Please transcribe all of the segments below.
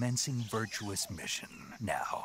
commencing virtuous mission now.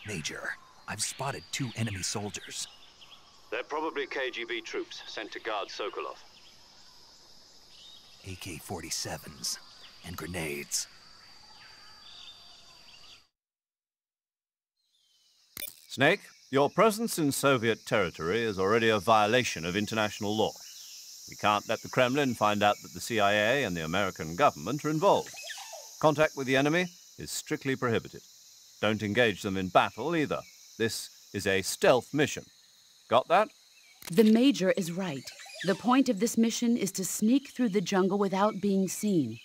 Major, I've spotted 2 enemy soldiers. They're probably KGB troops sent to guard Sokolov. AK-47s and grenades. Snake, your presence in Soviet territory is already a violation of international law. We can't let the Kremlin find out that the CIA and the American government are involved. Contact with the enemy is strictly prohibited. Don't engage them in battle either. This is a stealth mission. Got that? The Major is right. The point of this mission is to sneak through the jungle without being seen.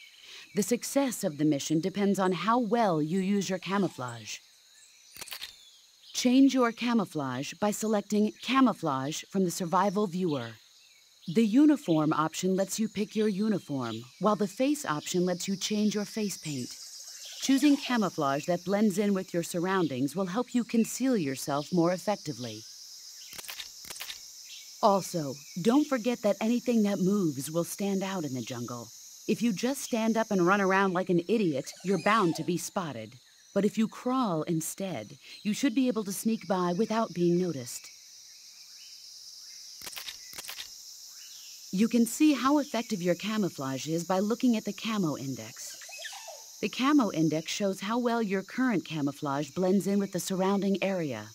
The success of the mission depends on how well you use your camouflage. Change your camouflage by selecting Camouflage from the Survival Viewer. The Uniform option lets you pick your uniform, while the Face option lets you change your face paint. Choosing camouflage that blends in with your surroundings will help you conceal yourself more effectively. Also, don't forget that anything that moves will stand out in the jungle. If you just stand up and run around like an idiot, you're bound to be spotted. But if you crawl instead, you should be able to sneak by without being noticed. You can see how effective your camouflage is by looking at the camo index. The camo index shows how well your current camouflage blends in with the surrounding area.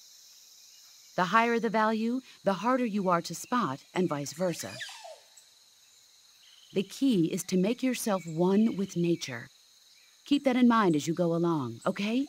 The higher the value, the harder you are to spot, and vice versa. The key is to make yourself one with nature. Keep that in mind as you go along, okay?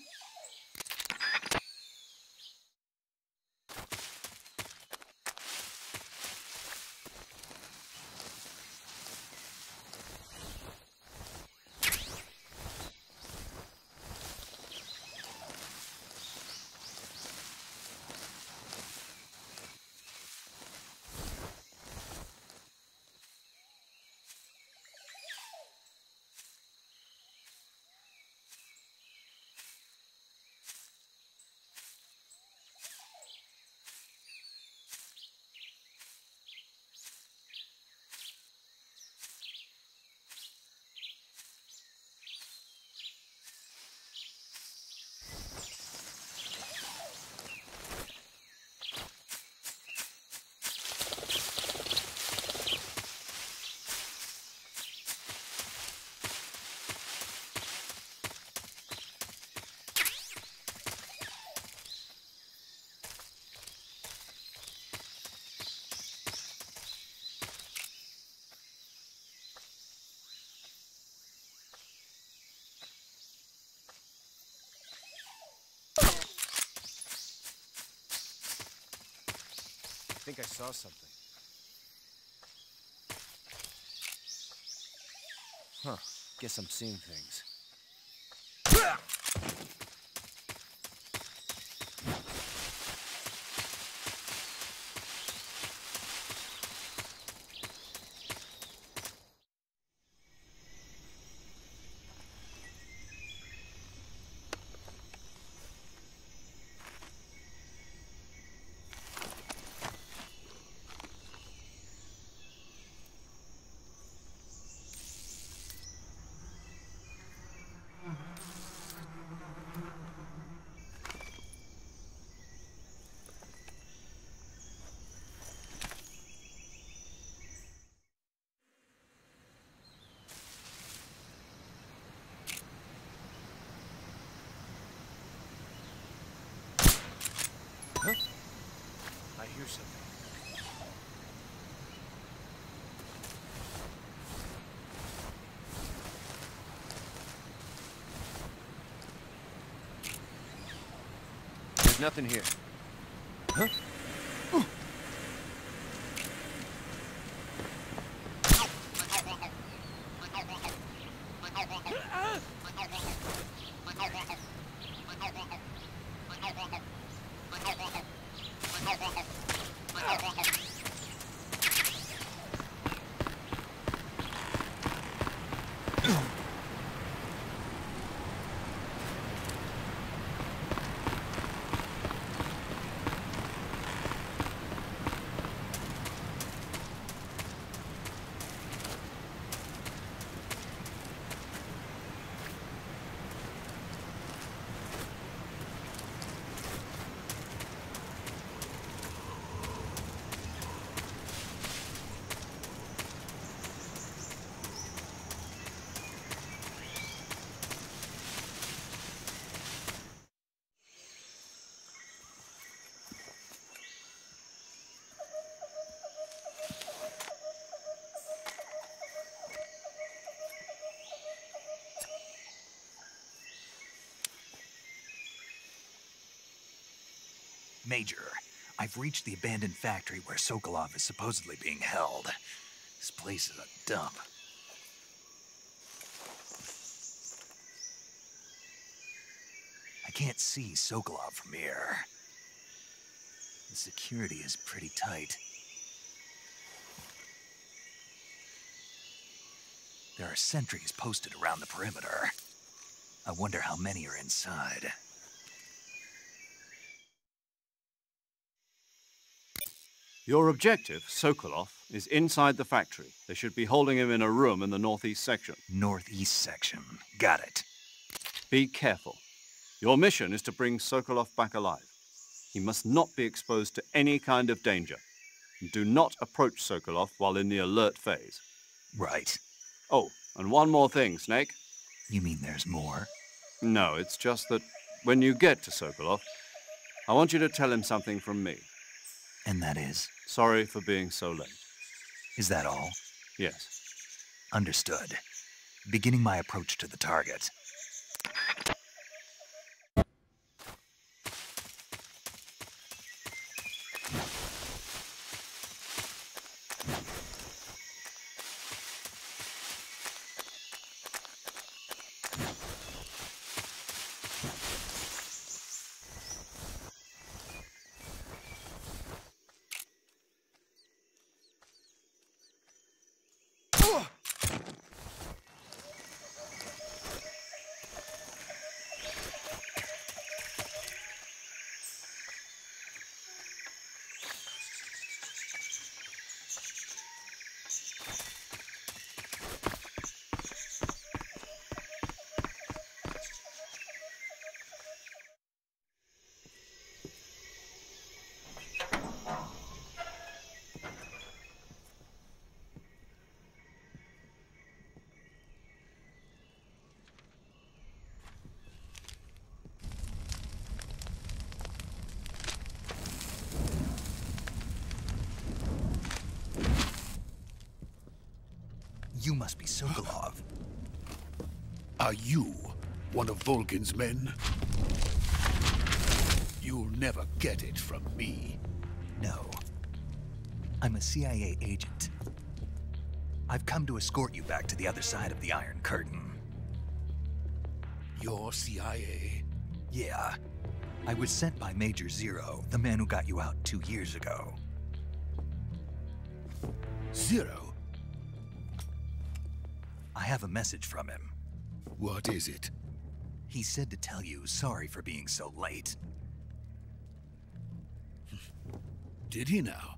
I think I saw something. Huh. Guess I'm seeing things. hear something. There's nothing here. Huh? Major, I've reached the abandoned factory where Sokolov is supposedly being held. This place is a dump. I can't see Sokolov from here. The security is pretty tight. There are sentries posted around the perimeter. I wonder how many are inside. Your objective, Sokolov, is inside the factory. They should be holding him in a room in the northeast section. Northeast section. Got it. Be careful. Your mission is to bring Sokolov back alive. He must not be exposed to any kind of danger. Do not approach Sokolov while in the alert phase. Right. Oh, and one more thing, Snake. You mean there's more? No, it's just that when you get to Sokolov, I want you to tell him something from me. And that is? Sorry for being so late. Is that all? Yes. Understood. Beginning my approach to the target. You must be Sokolov. Are you one of Volgin's men? You'll never get it from me. No. I'm a CIA agent. I've come to escort you back to the other side of the Iron Curtain. You're CIA? Yeah. I was sent by Major Zero, the man who got you out 2 years ago. Zero? I have a message from him. What is it? He said to tell you sorry for being so late. Did he now?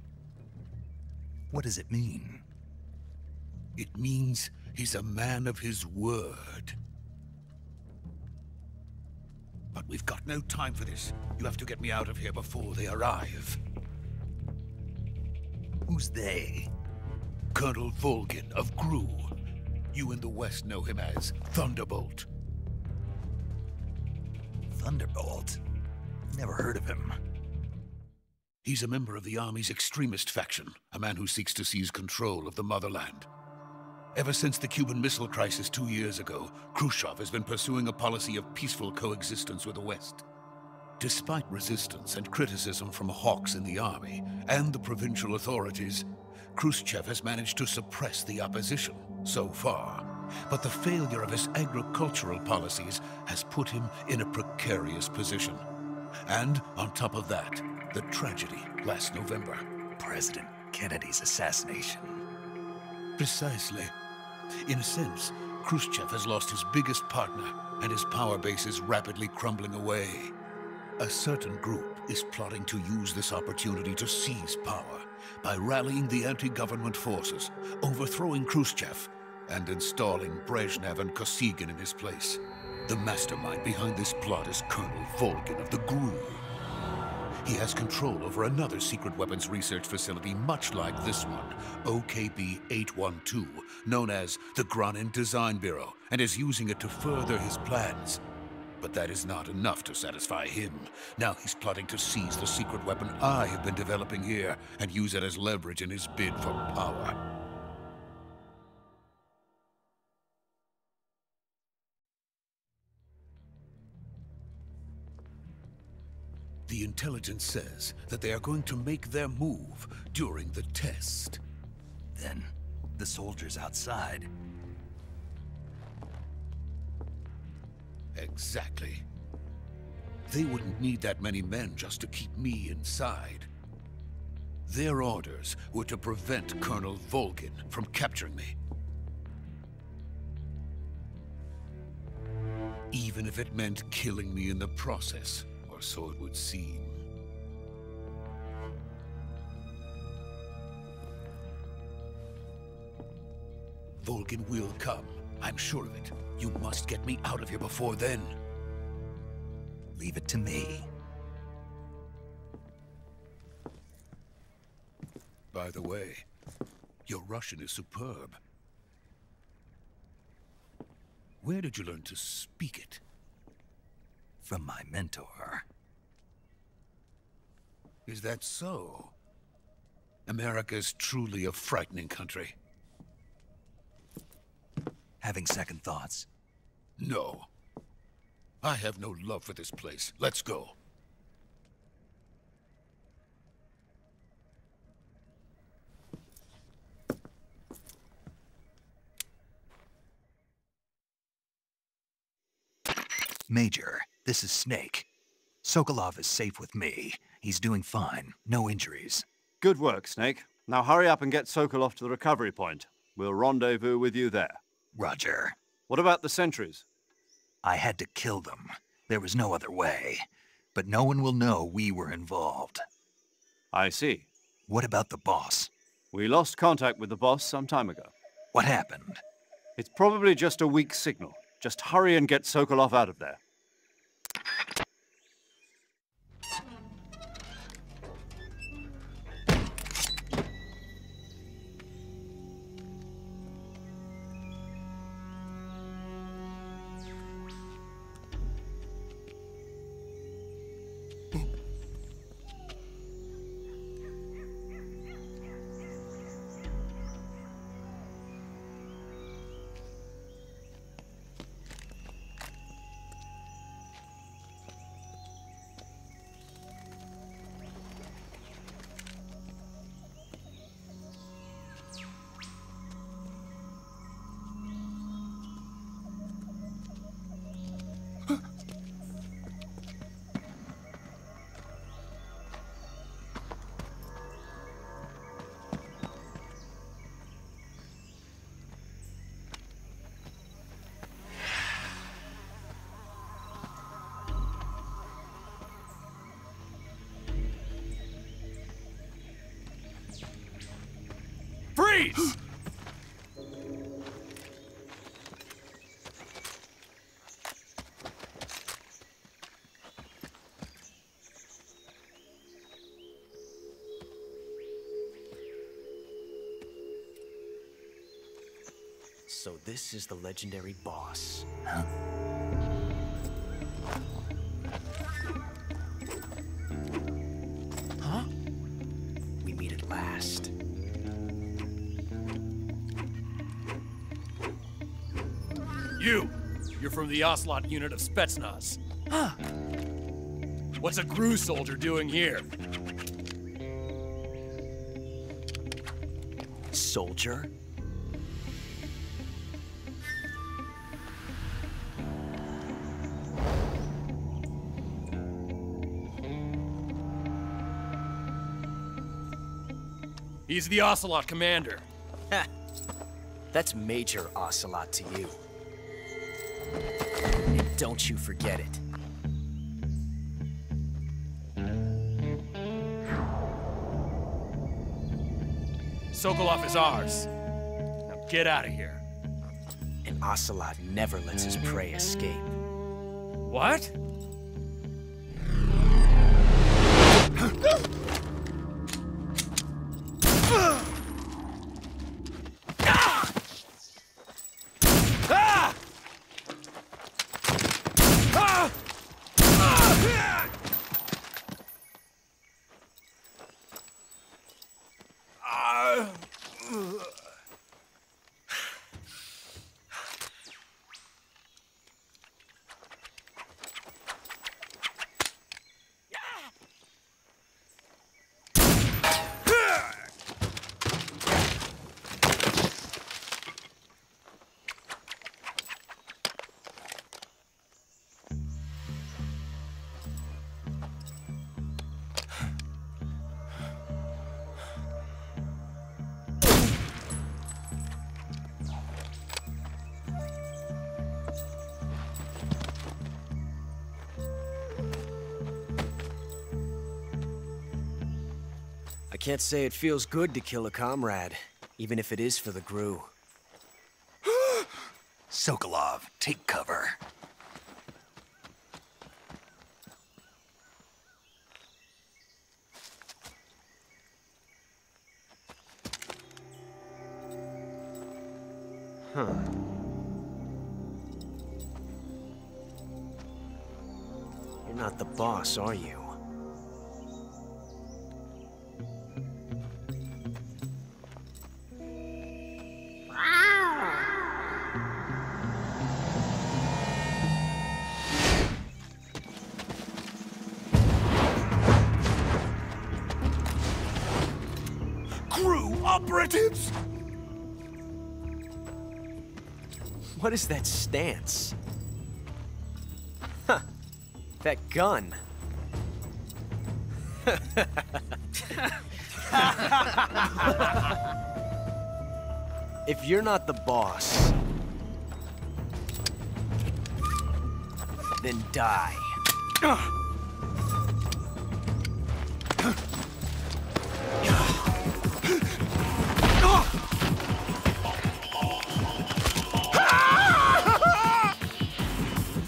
What does it mean? It means he's a man of his word. But we've got no time for this. You have to get me out of here before they arrive. Who's they? Colonel Volgin of GRU. You in the West know him as Thunderbolt. Thunderbolt? Never heard of him. He's a member of the Army's extremist faction, a man who seeks to seize control of the motherland. Ever since the Cuban Missile Crisis 2 years ago, Khrushchev has been pursuing a policy of peaceful coexistence with the West. Despite resistance and criticism from hawks in the army and the provincial authorities, Khrushchev has managed to suppress the opposition so far. But the failure of his agricultural policies has put him in a precarious position. And on top of that, the tragedy last November. President Kennedy's assassination. Precisely. In a sense, Khrushchev has lost his biggest partner, and his power base is rapidly crumbling away. A certain group is plotting to use this opportunity to seize power by rallying the anti-government forces, overthrowing Khrushchev, and installing Brezhnev and Kosygin in his place. The mastermind behind this plot is Colonel Volgin of the GRU. He has control over another secret weapons research facility much like this one, OKB-812, known as the Granin Design Bureau, and is using it to further his plans. But that is not enough to satisfy him. Now he's plotting to seize the secret weapon I have been developing here and use it as leverage in his bid for power. The intelligence says that they are going to make their move during the test. Then, the soldiers outside. Exactly. They wouldn't need that many men just to keep me inside. Their orders were to prevent Colonel Volgin from capturing me. Even if it meant killing me in the process, or so it would seem. Volgin will come. I'm sure of it. You must get me out of here before then. Leave it to me. By the way, your Russian is superb. Where did you learn to speak it? From my mentor. Is that so? America is truly a frightening country. Having second thoughts? No. I have no love for this place. Let's go. Major, this is Snake. Sokolov is safe with me. He's doing fine. No injuries. Good work, Snake. Now hurry up and get Sokolov to the recovery point. We'll rendezvous with you there. Roger. What about the sentries? I had to kill them. There was no other way. But no one will know we were involved. I see. What about the boss? We lost contact with the boss some time ago. What happened? It's probably just a weak signal. Just hurry and get Sokolov out of there. Freeze! So this is the legendary boss. Huh? Huh? You're from the Ocelot unit of Spetsnaz. What's a GRU soldier doing here? Soldier? He's the Ocelot commander. Ha! That's Major Ocelot to you. And don't you forget it. Sokolov is ours. Now get out of here. And Ocelot never lets his prey escape. What? I can't say it feels good to kill a comrade, even if it is for the GRU. Sokolov, take cover. Huh. You're not the boss, are you? Operatives! What is that stance? Huh. That gun. If you're not the boss, then die.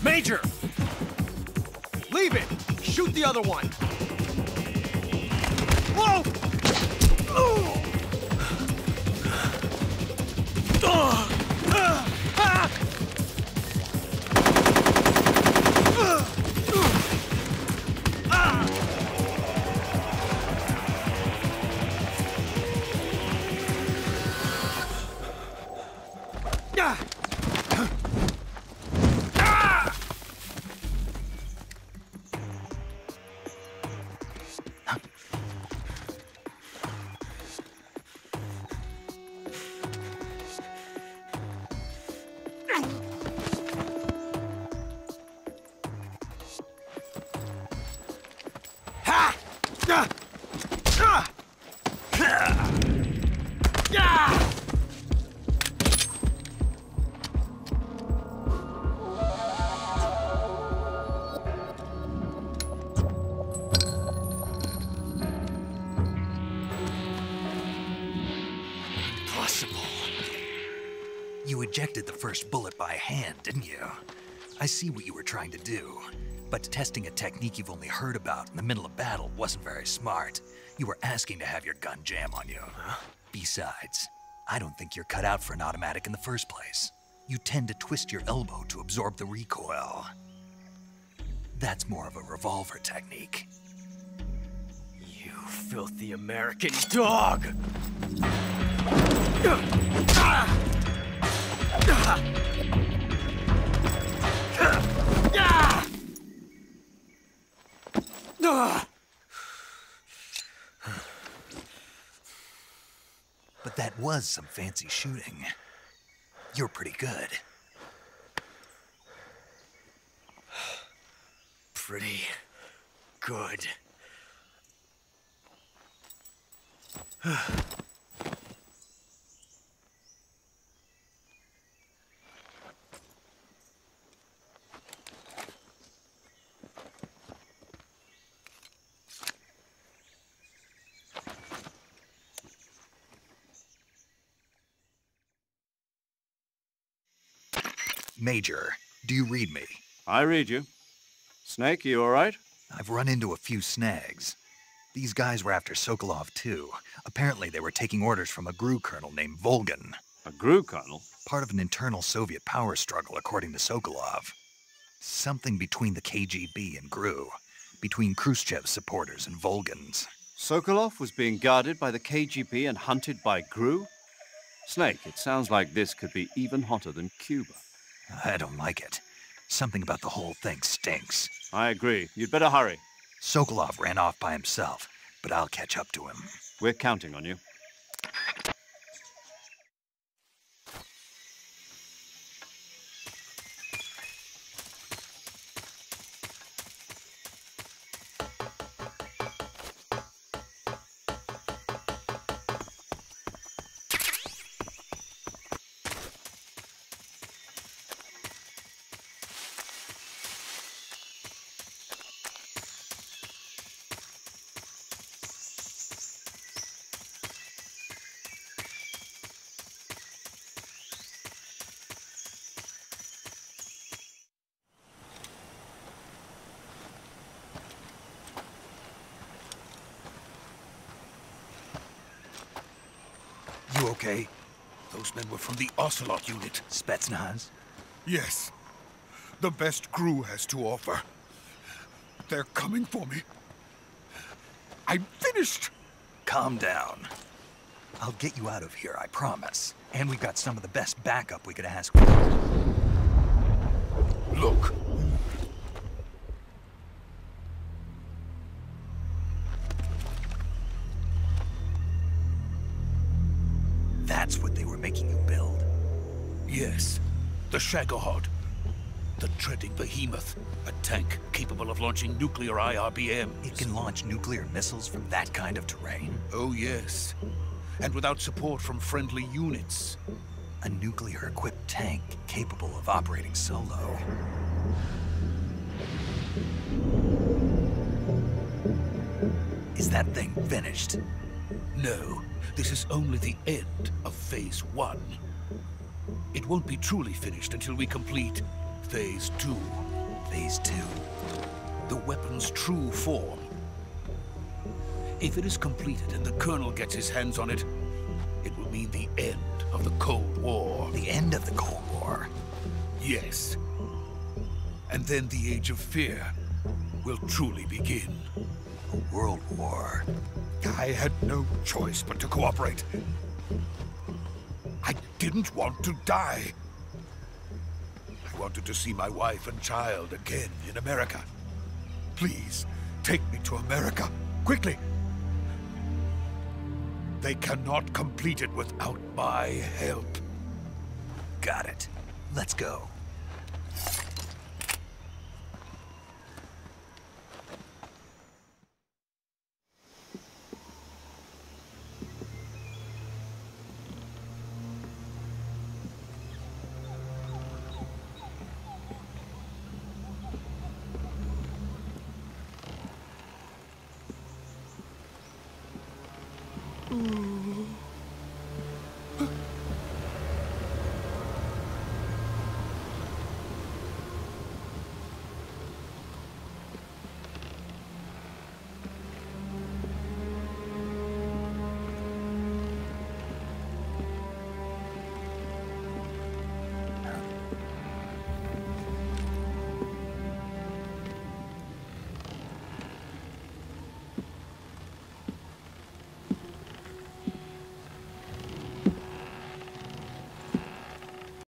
Major! Leave it! Shoot the other one! Whoa! You ejected the first bullet by hand, didn't you? I see what you were trying to do, but testing a technique you've only heard about in the middle of battle wasn't very smart. You were asking to have your gun jam on you. Besides, I don't think you're cut out for an automatic in the first place. You tend to twist your elbow to absorb the recoil. That's more of a revolver technique. You filthy American dog! But that was some fancy shooting. You're pretty good. Pretty good. Major, do you read me? I read you. Snake, you all right? I've run into a few snags. These guys were after Sokolov too. Apparently they were taking orders from a GRU colonel named Volgan. A GRU colonel? Part of an internal Soviet power struggle, according to Sokolov. Something between the KGB and GRU. Between Khrushchev's supporters and Volgan's. Sokolov was being guarded by the KGB and hunted by GRU? Snake, it sounds like this could be even hotter than Cuba. I don't like it. Something about the whole thing stinks. I agree. You'd better hurry. Sokolov ran off by himself, but I'll catch up to him. We're counting on you. You okay? Those men were from the Ocelot unit. Spetsnaz? Yes. The best GRU has to offer. They're coming for me. I'm finished! Calm down. I'll get you out of here, I promise. And we've got some of the best backup we could ask for. Look. That's what they were making you build? Yes. The Shagohod. The treading behemoth. A tank capable of launching nuclear IRBMs. It can launch nuclear missiles from that kind of terrain? Oh, yes. And without support from friendly units. A nuclear-equipped tank capable of operating solo. Is that thing finished? No, this is only the end of Phase 1. It won't be truly finished until we complete Phase 2. Phase 2? The weapon's true form. If it is completed and the Colonel gets his hands on it, it will mean the end of the Cold War. The end of the Cold War? Yes. And then the Age of Fear will truly begin. A world war? I had no choice but to cooperate. I didn't want to die. I wanted to see my wife and child again in America. Please, take me to America, quickly. They cannot complete it without my help. Got it. Let's go. Ooh.